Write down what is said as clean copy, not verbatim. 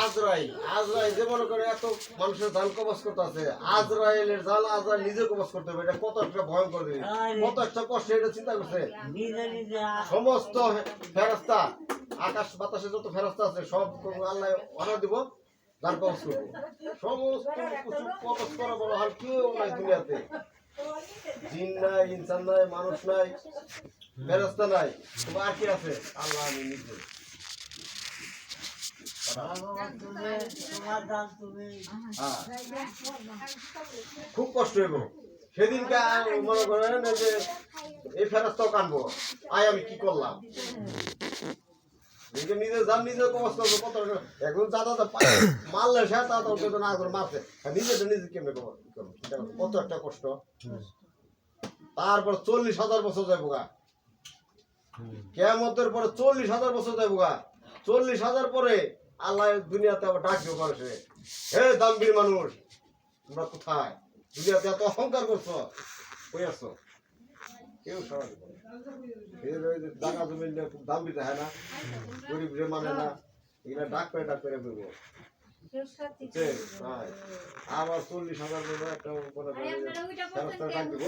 আজরাইল যে মনে করে এত মানুষের জান কবজ করতে আছে, আজরাইলের জাল আজরাইল নিজে কবজ করতে হবে। এটা কত একটা ভয়ঙ্কর জিনিস, কত একটা কষ্ট, এটা চিন্তা করছে। সমস্ত ফেরেশতা, আকাশ বাতাসে যত ফেরেশতা আছে সব আল্লাহ অর্ডার দিব, জান কবজ করবো। সমস্ত কিছু কবজ করা বড় আর কেউ নাই দুনিয়াতে। জিন নাই, ইনসান নাই, মানুষ নাই, ফেরেশতা নাই, তোমার কি আছে? আল্লাহ আমি নিজে। খুব কষ্ট হইব সেদিনকে। মনে করেন যে এই ফেরেশতাও কানবো, আয় আমি কি করলাম। নিজে যান, নিজে কবজ করবো। কত এখন দাদা মারলে সে দাদা না করে মারছে, নিজেটা নিজে কেমনে করবো? কত একটা কষ্ট। তারপর 40,000 বছর যাইব গা, কিয়ামতের পরে 40,000 বছর যাইব গা। 40,000 পরে আল্লাহ দুনিয়াতে আবার ডাক দিব মানুষে, হে দাম্ভিক মানুষ, তোমরা কোথায়? দুনিয়াতে এত অহংকার করছো, কই আছো? কেউ সারা দিবে জায়গা জমি খুব দাম দিতে হয় না, গরিব রে মানে না, এগুলা ডাক করে বলবো। আবার 40,000 একটা ডাক দিব,